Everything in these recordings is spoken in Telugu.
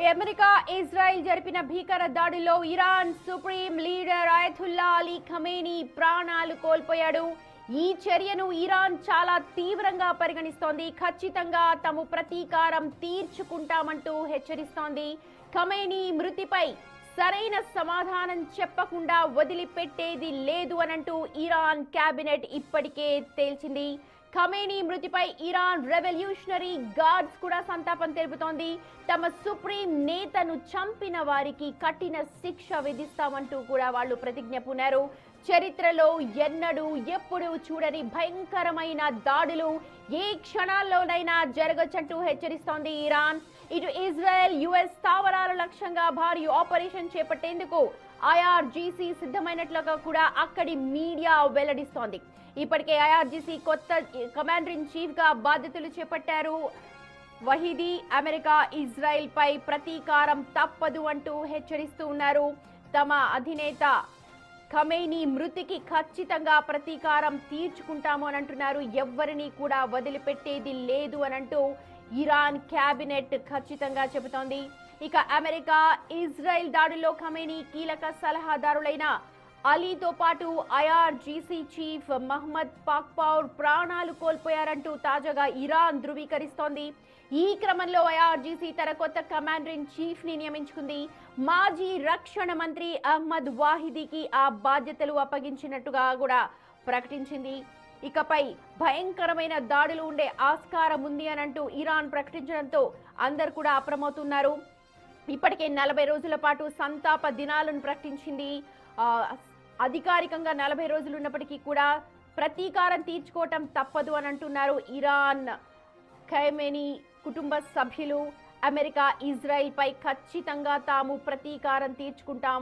అమెరికా ఇజ్రాయెల్ జరిపిన భీకర దాడిలో Iran supreme leader Ayatollah Ali Khamenei ప్రాణాలు కోల్పోయాడు. ఈ చర్యను ఇరాన్ చాలా తీవ్రంగా పరిగణిస్తోంది. ఖచ్చితంగా తాము ప్రతీకారం తీర్చుకుంటామంటూ హెచ్చరిస్తోంది. ఖమేనీ మృతిపై సరైన సమాధానం చెప్పకుండా వదిలిపెట్టేది లేదు అనంటూ ఇరాన్ కేబినెట్ ఇప్పటికే తేల్చింది. ఖమేనీ మృతిపై ఇరాన్ రెవల్యూషనరీ గార్డ్స్ కూడా సంతాపం తెలుపుతోంది. తమ సుప్రీం నేతను చంపిన వారికి కఠిన శిక్ష విధిస్తామంటూ కూడా వాళ్ళు ప్రతిజ్ఞ పూనారు. చరిత్రలో ఎన్నడూ ఎప్పుడు చూడని భయంకరమైన దాడులు ఏ క్షణాల్లోనైనా జరగచ్చంటూ హెచ్చరిస్తోంది ఇరాన్. ఇటు ఇజ్రాయెల్ యుఎస్ స్థావరాల లక్ష్యంగా భారీ ఆపరేషన్ చేపట్టేందుకు ఐఆర్జీసీ సిద్ధమైనట్లుగా కూడా అక్కడి మీడియా వెల్లడిస్తోంది. ఇప్పటికే ఐఆర్జీసీ కొత్త కమాండర్ ఇన్ చీఫ్ గా బాధ్యతలు చేపట్టారు వహీదీ. అమెరికా ఇజ్రాయెల్ పై ప్రతీకారం తప్పదు అంటూ హెచ్చరిస్తూ ఉన్నారు. తమ అధినేత ఖమేనీ మృతికి ఖచ్చితంగా ప్రతీకారం తీర్చుకుంటాము అని అంటున్నారు. ఎవ్వరిని కూడా వదిలిపెట్టేది లేదు అని అంటూ ఇరాన్ కేబినెట్ ఖచ్చితంగా చెబుతోంది. ఇక అమెరికా ఇజ్రాయెల్ దాడుల్లో ఖమేనీ కీలక సలహాదారులైన అలీతో పాటు ఐఆర్జీసీ చీఫ్ మహమ్మద్ పాక్పౌర్ ప్రాణాలు కోల్పోయారంటూ తాజాగా ఇరాన్ ధృవీకరిస్తోంది. ఈ క్రమంలో ఐఆర్జీసీ తన కొత్త కమాండర్ ఇన్ చీఫ్ ని నియమించుకుంది. మాజీ రక్షణ మంత్రి అహ్మద్ వాహిదీకి ఆ బాధ్యతలు అప్పగించినట్టుగా కూడా ప్రకటించింది. ఇకపై భయంకరమైన దాడులు ఉండే ఆస్కారం ఉంది అని అంటూ ఇరాన్ ప్రకటించడంతో అందరు కూడా అప్రమవుతున్నారు. ఇప్పటికే 40 రోజుల పాటు సంతాప దినాలను ప్రకటించింది. అధికారికంగా 40 రోజులు ఉన్నప్పటికీ కూడా ప్రతీకారం తీర్చుకోవటం తప్పదు అని అంటున్నారు ఇరాన్. ఖమేనీ కుటుంబ సభ్యులు అమెరికా ఇజ్రాయెల్ పై ఖచ్చితంగా తాము ప్రతీకారం తీర్చుకుంటాం,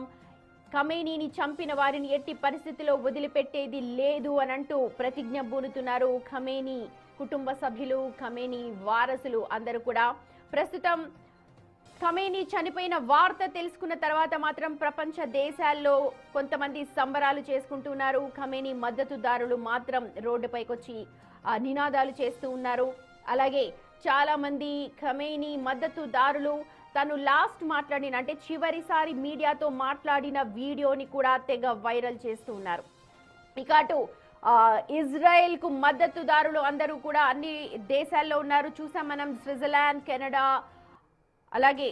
ఖమేనీని చంపిన వారిని ఎట్టి పరిస్థితిలో వదిలిపెట్టేది లేదు అని అంటూ ప్రతిజ్ఞ బూనుతున్నారు ఖమేనీ కుటుంబ సభ్యులు, ఖమేనీ వారసులు అందరూ కూడా. ప్రస్తుతం ఖమేనీ చనిపోయిన వార్త తెలుసుకున్న తర్వాత మాత్రం ప్రపంచ దేశాల్లో కొంతమంది సంబరాలు చేసుకుంటున్నారు. ఖమేనీ మద్దతుదారులు మాత్రం రోడ్డుపైకి వచ్చి నినాదాలు చేస్తూ ఉన్నారు. అలాగే చాలా మంది ఖమేనీ మద్దతుదారులు తను లాస్ట్ మాట్లాడిన అంటే చివరిసారి మీడియాతో మాట్లాడిన వీడియోని కూడా తెగ వైరల్ చేస్తూ ఉన్నారు. ఇక అటు ఇజ్రాయెల్ కు మద్దతుదారులు అందరూ కూడా అన్ని దేశాల్లో ఉన్నారు. చూసాం మనం స్విట్జర్లాండ్, కెనడా, అలాగే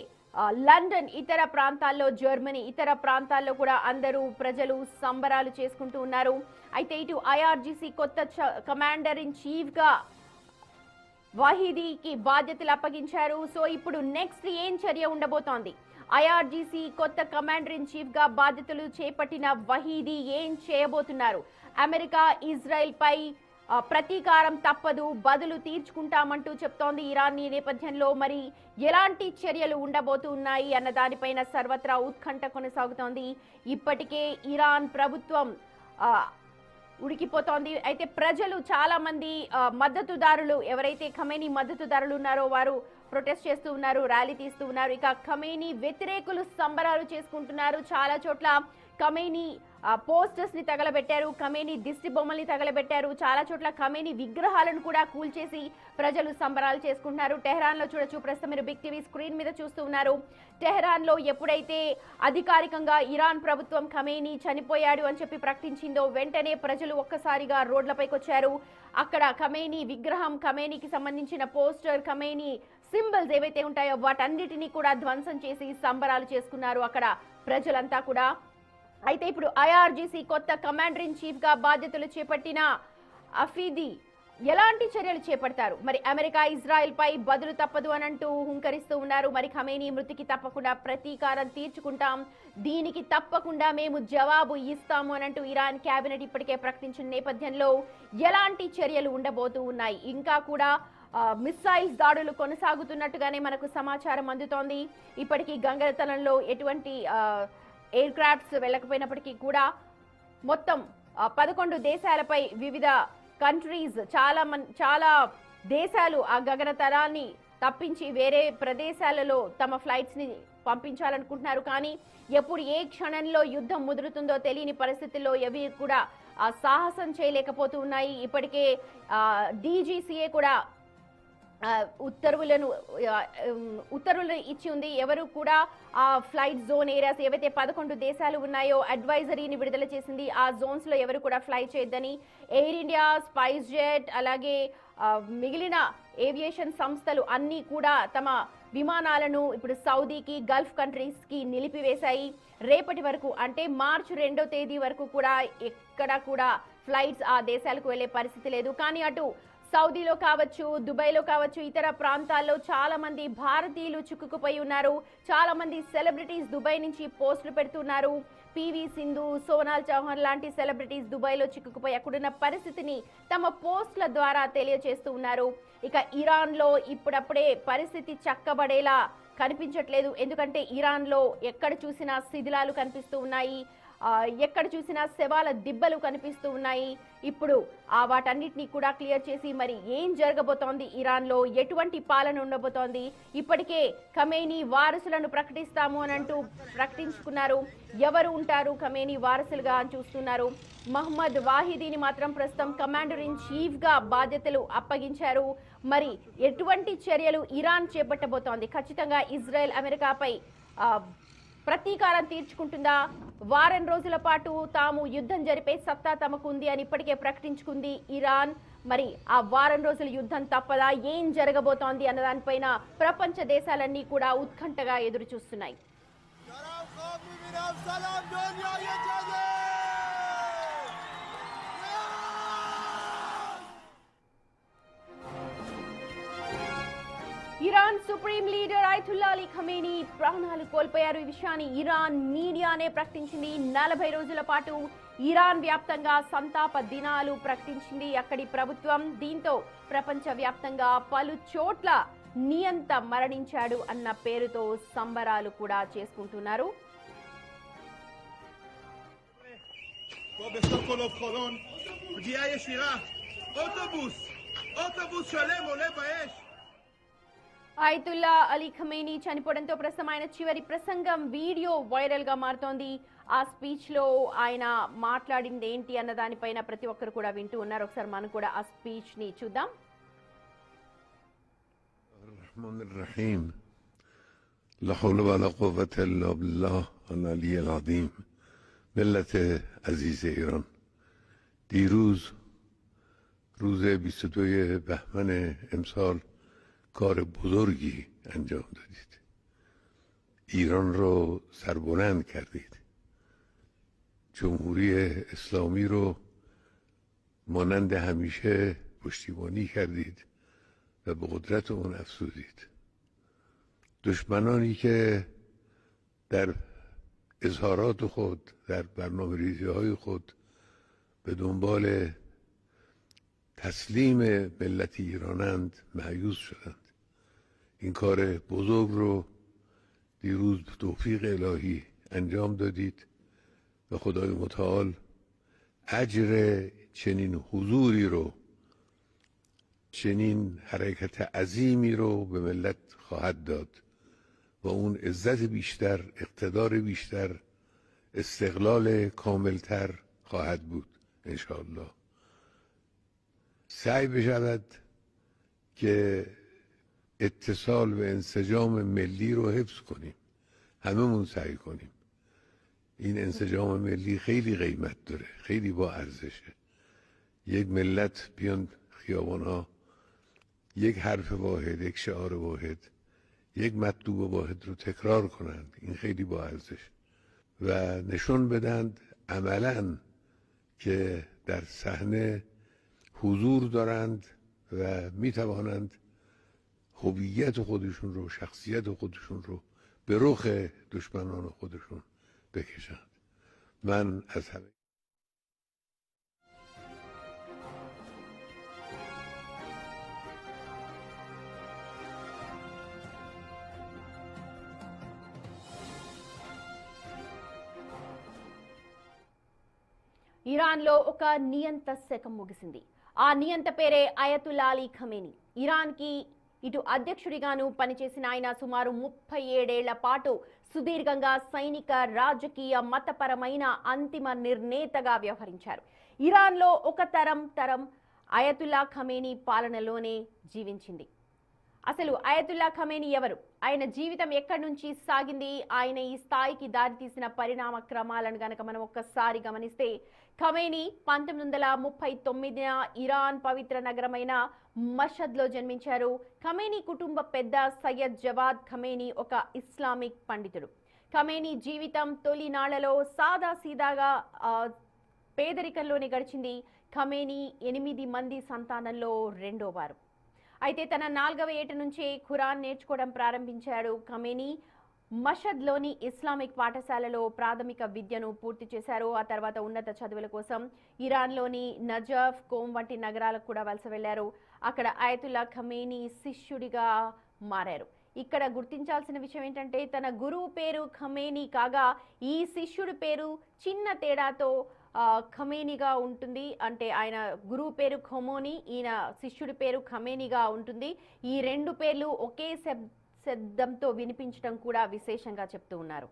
లండన్, ఇతర ప్రాంతాల్లో జర్మనీ, ఇతర ప్రాంతాల్లో కూడా అందరూ ప్రజలు సంబరాలు చేసుకుంటూ ఉన్నారు. అయితే ఇటు ఐఆర్జీసీ కొత్త కమాండర్ ఇన్ చీఫ్ గా వాహిదీకి బాధ్యతలు అప్పగించారు. సో ఇప్పుడు నెక్స్ట్ ఏం చర్య ఉండబోతోంది? ఐఆర్జీసీ కొత్త కమాండర్ ఇన్ చీఫ్ గా బాధ్యతలు చేపట్టిన వహీదీ ఏం చేయబోతున్నారు? అమెరికా ఇజ్రాయెల్ పై ప్రతీకారం తప్పదు, బదులు తీర్చుకుంటామంటూ చెప్తోంది ఇరాన్. ఈ నేపథ్యంలో మరి ఎలాంటి చర్యలు ఉండబోతున్నాయి అన్న దానిపైన సర్వత్రా ఉత్కంఠ కొనసాగుతోంది. ఇప్పటికే ఇరాన్ ప్రభుత్వం ఉడికిపోతోంది. అయితే ప్రజలు చాలా మంది మద్దతుదారులు ఎవరైతే ఖమేనీ మద్దతుదారులు ఉన్నారో వారు ప్రొటెస్ట్ చేస్తూ ఉన్నారు, ర్యాలీ తీస్తూ ఉన్నారు. ఇక ఖమేనీ వ్యతిరేకులు సంబరాలు చేసుకుంటున్నారు. చాలా చోట్ల ఖమేనీ పోస్టర్స్ ని తగలబెట్టారు, ఖమేనీ దిష్టి బొమ్మల్ని తగలబెట్టారు. చాలా చోట్ల ఖమేనీ విగ్రహాలను కూడా కూల్చేసి ప్రజలు సంబరాలు చేసుకుంటున్నారు. టెహరాన్ లో చూడొచ్చు, ప్రస్తుతం మీరు బిగ్ టీవీ స్క్రీన్ మీద చూస్తూ ఉన్నారు. టెహరాన్ లో ఎప్పుడైతే అధికారికంగా ఇరాన్ ప్రభుత్వం ఖమేనీ చనిపోయాడు అని చెప్పి ప్రకటించిందో వెంటనే ప్రజలు ఒక్కసారిగా రోడ్లపైకి వచ్చారు. అక్కడ ఖమేనీ విగ్రహం, ఖమేనీకి సంబంధించిన పోస్టర్, ఖమేనీ సింబల్స్ ఏవైతే ఉంటాయో వాటన్నిటినీ కూడా ధ్వంసం చేసి సంబరాలు చేసుకున్నారు అక్కడ ప్రజలంతా కూడా. అయితే ఇప్పుడు ఐఆర్జీసీ కొత్త కమాండర్ ఇన్ చీఫ్ గా బాధ్యతలు చేపట్టిన అఫీదీ ఎలాంటి చర్యలు చేపడతారు? మరి అమెరికా ఇజ్రాయెల్ పై బదులు తప్పదు అని అంటూ హుంకరిస్తూ ఉన్నారు. మరి ఖమేనీ మృతికి తప్పకుండా ప్రతీకారం తీర్చుకుంటాం, దీనికి తప్పకుండా మేము జవాబు ఇస్తాము అని అంటూ ఇరాన్ కేబినెట్ ఇప్పటికే ప్రకటించిన నేపథ్యంలో ఎలాంటి చర్యలు ఉండబోతూ ఉన్నాయి? ఇంకా కూడా మిస్సైల్స్ దాడులు కొనసాగుతున్నట్టుగానే మనకు సమాచారం అందుతోంది. ఇప్పటికీ గంగతలంలో ఎటువంటి ఎయిర్ క్రాఫ్ట్స్ వెళ్ళకపోయినప్పటికీ కూడా మొత్తం 11 దేశాలపై వివిధ కంట్రీస్ చాలా దేశాలు ఆ గగనతలాన్ని తప్పించి వేరే ప్రదేశాలలో తమ ఫ్లైట్స్ ని పంపించాలనుకుంటున్నారు. కానీ ఎప్పుడు ఏ క్షణంలో యుద్ధం ముదురుతుందో తెలియని పరిస్థితుల్లో ఎవి కూడా సాహసం చేయలేకపోతూ ఉన్నాయి. ఇప్పటికే డీజీసీఏ కూడా ఉత్తర్వులను ఇచ్చి ఉంది. ఎవరు కూడా ఆ ఫ్లైట్ జోన్ ఏరియాస్ ఏవైతే 11 దేశాలు ఉన్నాయో అడ్వైజరీని విడుదల చేసింది. ఆ జోన్స్ లో ఎవరు కూడా ఫ్లై చేయొద్దని. ఎయిర్ ఇండియా, స్పైస్ జెట్ అలాగే మిగిలిన ఏవియేషన్ సంస్థలు అన్నీ కూడా తమ విమానాలను ఇప్పుడు సౌదీకి, గల్ఫ్ కంట్రీస్ కి నిలిపివేశాయి. రేపటి వరకు అంటే మార్చి 2వ తేదీ వరకు కూడా ఎక్కడ కూడా ఫ్లైట్స్ ఆ దేశాలకు వెళ్లే పరిస్థితి లేదు. కానీ అటు సౌదీలో కావచ్చు, దుబాయ్లో కావచ్చు, ఇతర ప్రాంతాల్లో చాలా మంది భారతీయులు చిక్కుకుపోయి ఉన్నారు. చాలా మంది సెలబ్రిటీస్ దుబాయ్ నుంచి పోస్టులు పెడుతున్నారు. పివి సింధు, సోనాల్ చౌహాన్ లాంటి సెలబ్రిటీస్ దుబాయ్లో చిక్కుకుపోయి అక్కడున్న పరిస్థితిని తమ పోస్టుల ద్వారా తెలియజేస్తూ ఉన్నారు. ఇక ఇరాన్లో ఇప్పుడప్పుడే పరిస్థితి చక్కబడేలా కనిపించట్లేదు. ఎందుకంటే ఇరాన్లో ఎక్కడ చూసినా శిథిలాలు కనిపిస్తూ ఉన్నాయి. ఎక్కడ చూసినా శవాల దిబ్బలు కనిపిస్తూ ఉన్నాయి. ఇప్పుడు వాటన్నిటినీ కూడా క్లియర్ చేసి మరి ఏం జరగబోతోంది, ఇరాన్లో ఎటువంటి పాలన ఉండబోతోంది. ఇప్పటికే ఖమేనీ వారసులను ప్రకటిస్తాము అని అంటూ ప్రకటించుకున్నారు. ఎవరు ఉంటారు ఖమేనీ వారసులుగా అని చూస్తున్నారు. మహమ్మద్ వాహిదీని మాత్రం ప్రస్తుతం కమాండర్ ఇన్ చీఫ్ గా బాధ్యతలు అప్పగించారు. మరి ఎటువంటి చర్యలు ఇరాన్ చేపట్టబోతోంది? ఖచ్చితంగా ఇజ్రాయెల్ అమెరికాపై ప్రతీకారం తీర్చుకుంటుందా? వారం రోజుల పాటు తాము యుద్ధం జరిపే సత్తా తమకు ఉంది అని ఇప్పటికే ప్రకటించుకుంది ఇరాన్. మరి ఆ వారం రోజుల యుద్ధం తప్పదా? ఏం జరగబోతోంది అన్న దానిపైన ప్రపంచ దేశాలన్నీ కూడా ఉత్కంఠగా ఎదురు చూస్తున్నాయి. Iran supreme leader Ayatollah Ali Khamenei ప్రాణాలు కోల్పోయారు. ఈ విషయాన్ని ఇరాన్ మీడియానే ప్రకటించింది. 40 రోజుల పాటు ఇరాన్ వ్యాప్తంగా సంతాప దినాలు ప్రకటించింది అక్కడి ప్రభుత్వం. దీంతో ప్రపంచ వ్యాప్తంగా పలు చోట్ల నియంత మరణించాడు అన్న పేరుతో సంబరాలు కూడా చేసుకుంటున్నారు. అయతుల్లా అలీ ఖమేనీ చనిపోవడంతో ప్రస్తుతం ఆయన చివరి ప్రసంగం వీడియో వైరల్ గా మారుతోంది. ఆ స్పీచ్ లో ఆయన మాట్లాడింది ఏంటి అన్న దానిపైన ప్రతి ఒక్కరు కూడా వింటూ ఉన్నారు. ఒకసారి మనం కూడా ఆ స్పీచ్ ని చూద్దాం. الرحيم لا حول ولا قوة إلا بالله العلی العظیم. ملت عزیز ایران، دیروز روز 22 بهمن امسال کار بزرگی انجام دادید. ایران رو سربلند کردید. جمهوری اسلامی رو مانند همیشه پشتیبانی کردید و به قدرت اون افزودید. دشمنانی که در اظهارات خود، در برنامه ریزی های خود به دنبال تسلیم ملت ایرانند مایوس شدند. این کار بزرگ رو دیروز به توفیق الهی انجام دادید و خدای متعال اجر چنین حضوری رو، چنین حرکت عظیمی رو به ملت خواهد داد و اون عزت بیشتر، اقتدار بیشتر، استقلال کاملتر خواهد بود انشاءالله. سعی بشود که اتصال و انسجام ملی رو حفظ کنیم. هممون سعی کنیم. این انسجام ملی خیلی قیمت داره، خیلی با ارزشه. یک ملت بیان خیابان‌ها یک حرف واحد، یک شعار واحد، یک مطلوب واحد رو تکرار کنند. این خیلی با ارزش و نشون بدند عملاً که در صحنه حضور دارند و میتوانند هویت خودشون رو، شخصیت خودشون رو به رخ دشمنان خودشون بکشند. من از همه ఇరాన్ లో ఒక నియంత శకం ముగిసింది. ఆ నియంత పేరే అయతుల్లా అలీ ఖమేనీ. ఇరాన్ కి ఇటు అధ్యక్షుడిగాను పనిచేసిన ఆయన సుమారు 37 ఏళ్ల పాటు సుదీర్ఘంగా సైనిక, రాజకీయ, మతపరమైన అంతిమ నిర్ణేతగా వ్యవహరించారు. ఇరాన్ లో ఒక తరం అయతుల్లా ఖమేనీ పాలనలోనే జీవించింది. అసలు అయతుల్లా ఖమేనీ ఎవరు, ఆయన జీవితం ఎక్కడి నుంచి సాగింది, ఆయన ఈ స్థాయికి దారితీసిన పరిణామ క్రమాలను గనక మనం ఒక్కసారి గమనిస్తే, ఖమేనీ 1939న ఇరాన్ పవిత్ర నగరమైన మషద్లో జన్మించారు. ఖమేనీ కుటుంబ పెద్ద సయ్యద్ జవాద్ ఖమేనీ ఒక ఇస్లామిక్ పండితుడు. ఖమేనీ జీవితం తొలి నాళ్లలో సాదాసీదాగా పేదరికంలోనే గడిచింది. ఖమేనీ 8 మంది సంతానంలో రెండోవారు. అయితే తన 4వ ఏట నుంచే ఖురాన్ నేర్చుకోవడం ప్రారంభించాడు. ఖమేనీ మషద్లోని ఇస్లామిక్ పాఠశాలలో ప్రాథమిక విద్యను పూర్తి చేశారు. ఆ తర్వాత ఉన్నత చదువుల కోసం ఇరాన్లోని నజఫ్, కోమ్ వంటి నగరాలకు కూడా వలస వెళ్లారు. అక్కడ అయతుల్లా ఖమేనీ శిష్యుడిగా మారారు. ఇక్కడ గుర్తించాల్సిన విషయం ఏంటంటే, తన గురువు పేరు ఖమేనీ కాగా ఈ శిష్యుడి పేరు చిన్న తేడాతో ఖమేనీగా ఉంటుంది. అంటే ఆయన గురువు పేరు ఖొమోనీ, ఈయన శిష్యుడి పేరు ఖమేనీగా ఉంటుంది. ఈ 2 పేర్లు ఒకే శబ్దంతో వినిపించడం కూడా విశేషంగా చెప్తూ ఉన్నారు.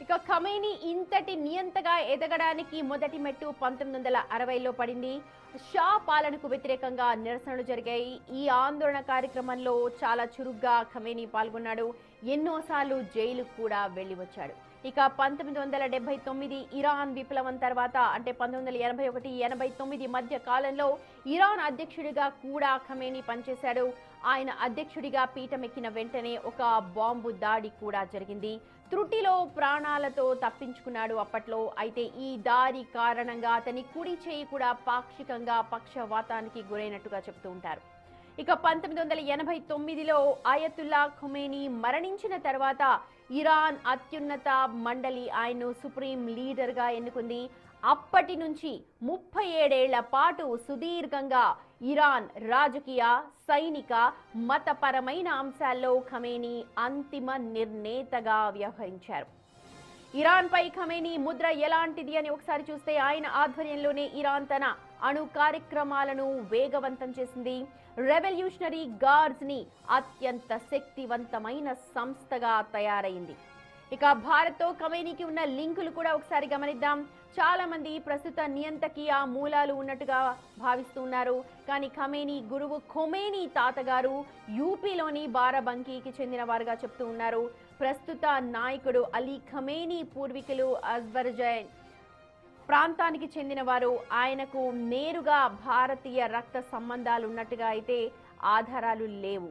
ఇక ఖమేనీ ఇంతటి నియంతగా ఎదగడానికి మొదటి మెట్టు 1960లో పడింది. షా పాలనకు వ్యతిరేకంగా నిరసనలు జరిగాయి. ఈ ఆందోళన కార్యక్రమంలో చాలా చురుగ్గా ఖమేనీ పాల్గొన్నాడు. ఎన్నోసార్లు జైలుకు కూడా వెళ్లి వచ్చాడు. ఇక 1979 ఇరాన్ విప్లవం తర్వాత, అంటే 1981-89 మధ్య కాలంలో ఇరాన్ అధ్యక్షుడిగా కూడా ఖమేనీ పనిచేశాడు. ఆయన అధ్యక్షుడిగా పీఠమెక్కిన వెంటనే ఒక బాంబు దాడి కూడా జరిగింది. త్రుటిలో ప్రాణాలతో తప్పించుకున్నాడు అప్పట్లో. అయితే ఈ దాడి కారణంగా అతని కుడి చేయి కూడా పాక్షికంగా పక్షవాతానికి గురైనట్టుగా చెప్తూ ఉంటారు. ఇక 1989లో అయతుల్లా ఖమేనీ మరణించిన తర్వాత ఇరాన్ అత్యున్నత మండలి ఆయన్ను సుప్రీం లీడర్గా ఎన్నుకుంది. అప్పటి నుంచి 37 ఏళ్ల పాటు సుదీర్ఘంగా ఇరాన్ రాజకీయ, సైనిక, మతపరమైన అంశాల్లో ఖమేనీ అంతిమ నిర్ణేతగా వ్యవహరించారు. ఇరాన్పై ఖమేనీ ముద్ర ఎలాంటిది అని ఒకసారి చూస్తే, ఆయన ఆధ్వర్యంలోనే ఇరాన్ తన అణు కార్యక్రమాలను వేగవంతం చేసింది. రెవల్యూషనరీ గార్డ్స్ ని అత్యంత శక్తివంతమైన సంస్థగా తయారైంది. ఇక భారత్తో ఖమేనీకి ఉన్న లింకులు కూడా ఒకసారి గమనిద్దాం. చాలా మంది ప్రస్తుత నియంతకి ఆ మూలాలు ఉన్నట్టుగా భావిస్తున్నారు. కానీ ఖమేనీ గురువు ఖొమేనీ తాతగారు యూపీలోని బారాబంకీకి చెందిన వారుగా చెప్తూ ఉన్నారు. ప్రస్తుత నాయకుడు అలీ ఖమేనీ పూర్వీకులు అజర్బైజాన్ ప్రాంతానికి చెందిన వారు. ఆయనకు నేరుగా భారతీయ రక్త సంబంధాలు ఉన్నట్టుగా అయితే ఆధారాలు లేవు.